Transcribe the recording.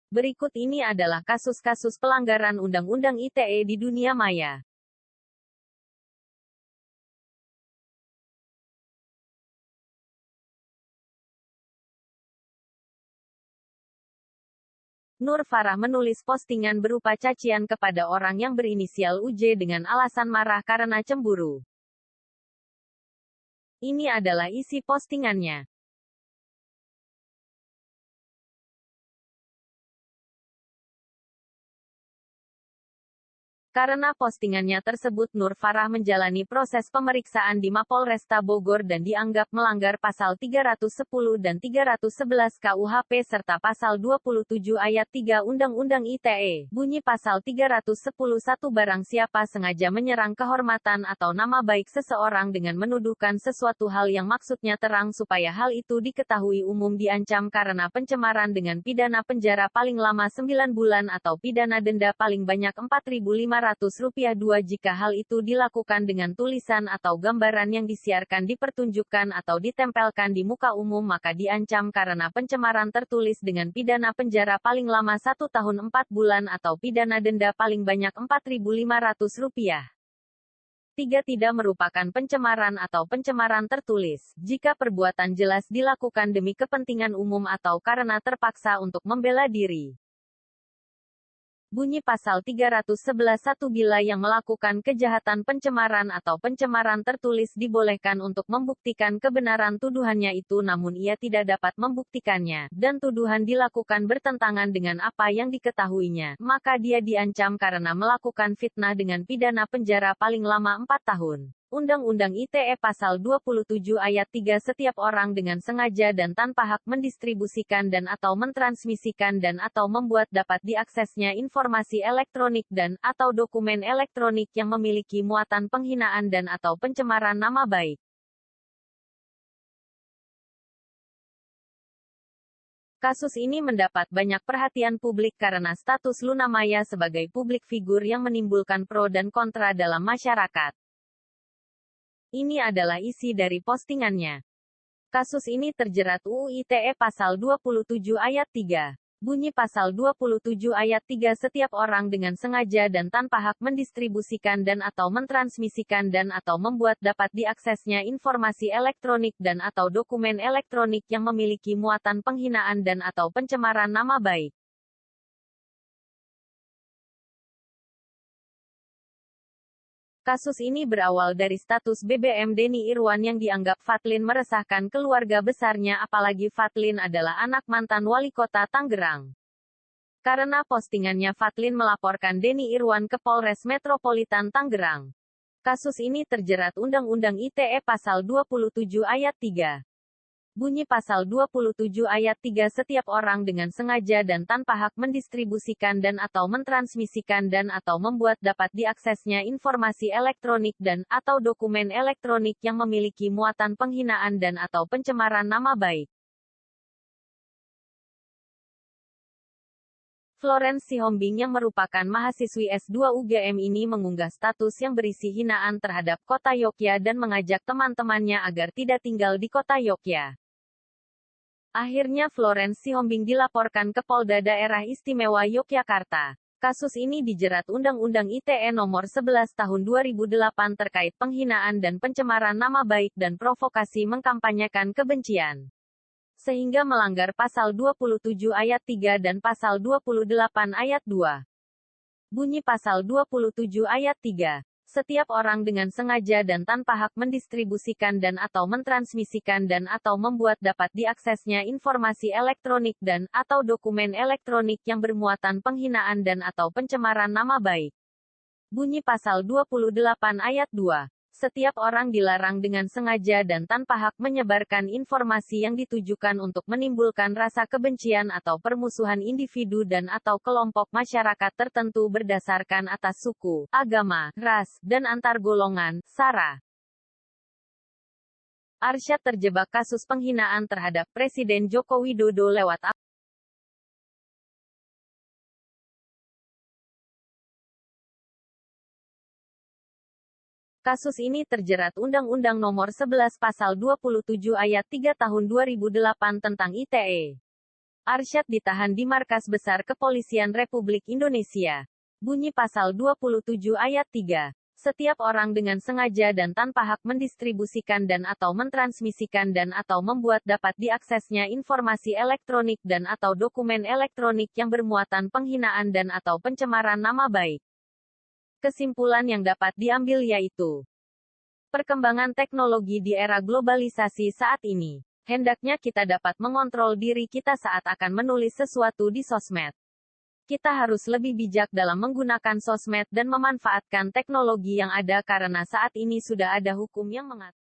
Berikut ini adalah kasus-kasus pelanggaran Undang-Undang ITE di dunia maya. Nur Farah menulis postingan berupa cacian kepada orang yang berinisial UJ dengan alasan marah karena cemburu. Ini adalah isi postingannya. Karena postingannya tersebut Nur Farah menjalani proses pemeriksaan di Mapolresta Bogor dan dianggap melanggar pasal 310 dan 311 KUHP serta pasal 27 ayat 3 Undang-Undang ITE. Bunyi pasal 311 barang siapa sengaja menyerang kehormatan atau nama baik seseorang dengan menuduhkan sesuatu hal yang maksudnya terang supaya hal itu diketahui umum diancam karena pencemaran dengan pidana penjara paling lama 9 bulan atau pidana denda paling banyak Rp4.500 2 jika hal itu dilakukan dengan tulisan atau gambaran yang disiarkan dipertunjukkan atau ditempelkan di muka umum maka diancam karena pencemaran tertulis dengan pidana penjara paling lama 1 tahun 4 bulan atau pidana denda paling banyak Rp4.500. 3. Tidak merupakan pencemaran atau pencemaran tertulis, jika perbuatan jelas dilakukan demi kepentingan umum atau karena terpaksa untuk membela diri. Bunyi pasal 311 bila yang melakukan kejahatan pencemaran atau pencemaran tertulis dibolehkan untuk membuktikan kebenaran tuduhannya itu namun ia tidak dapat membuktikannya, dan tuduhan dilakukan bertentangan dengan apa yang diketahuinya, maka dia diancam karena melakukan fitnah dengan pidana penjara paling lama 4 tahun. Undang-Undang ITE Pasal 27 Ayat 3 Setiap orang dengan sengaja dan tanpa hak mendistribusikan dan atau mentransmisikan dan atau membuat dapat diaksesnya informasi elektronik dan atau dokumen elektronik yang memiliki muatan penghinaan dan atau pencemaran nama baik. Kasus ini mendapat banyak perhatian publik karena status Luna Maya sebagai publik figur yang menimbulkan pro dan kontra dalam masyarakat. Ini adalah isi dari postingannya. Kasus ini terjerat UU ITE Pasal 27 Ayat 3. Bunyi Pasal 27 Ayat 3 Setiap orang dengan sengaja dan tanpa hak mendistribusikan dan atau mentransmisikan dan atau membuat dapat diaksesnya informasi elektronik dan atau dokumen elektronik yang memiliki muatan penghinaan dan atau pencemaran nama baik. Kasus ini berawal dari status BBM Denny Irwan yang dianggap Fadlin meresahkan keluarga besarnya apalagi Fadlin adalah anak mantan wali kota Tangerang. Karena postingannya Fadlin melaporkan Denny Irwan ke Polres Metropolitan Tangerang. Kasus ini terjerat Undang-Undang ITE Pasal 27 Ayat 3. Bunyi Pasal 27 Ayat 3 Setiap orang dengan sengaja dan tanpa hak mendistribusikan dan atau mentransmisikan dan atau membuat dapat diaksesnya informasi elektronik dan atau dokumen elektronik yang memiliki muatan penghinaan dan atau pencemaran nama baik. Florence Sihombing yang merupakan mahasiswi S2 UGM ini mengunggah status yang berisi hinaan terhadap Kota Yogyakarta dan mengajak teman-temannya agar tidak tinggal di Kota Yogyakarta. Akhirnya Florence Sihombing dilaporkan ke Polda Daerah Istimewa Yogyakarta. Kasus ini dijerat Undang-Undang ITE Nomor 11 Tahun 2008 terkait penghinaan dan pencemaran nama baik dan provokasi mengkampanyekan kebencian. Sehingga melanggar Pasal 27 Ayat 3 dan Pasal 28 Ayat 2. Bunyi Pasal 27 Ayat 3. Setiap orang dengan sengaja dan tanpa hak mendistribusikan dan atau mentransmisikan dan atau membuat dapat diaksesnya informasi elektronik dan atau dokumen elektronik yang bermuatan penghinaan dan atau pencemaran nama baik. Bunyi Pasal 28 Ayat 2. Setiap orang dilarang dengan sengaja dan tanpa hak menyebarkan informasi yang ditujukan untuk menimbulkan rasa kebencian atau permusuhan individu dan atau kelompok masyarakat tertentu berdasarkan atas suku, agama, ras, dan antar golongan, sara. Arsyad terjebak kasus penghinaan terhadap Presiden Joko Widodo lewat Kasus ini terjerat Undang-Undang Nomor 11 Pasal 27 Ayat 3 Tahun 2008 tentang ITE. Arsyad ditahan di Markas Besar Kepolisian Republik Indonesia. Bunyi Pasal 27 Ayat 3. Setiap orang dengan sengaja dan tanpa hak mendistribusikan dan atau mentransmisikan dan atau membuat dapat diaksesnya informasi elektronik dan atau dokumen elektronik yang bermuatan penghinaan dan atau pencemaran nama baik. Kesimpulan yang dapat diambil yaitu perkembangan teknologi di era globalisasi saat ini. Hendaknya kita dapat mengontrol diri kita saat akan menulis sesuatu di sosmed. Kita harus lebih bijak dalam menggunakan sosmed dan memanfaatkan teknologi yang ada karena saat ini sudah ada hukum yang mengatur.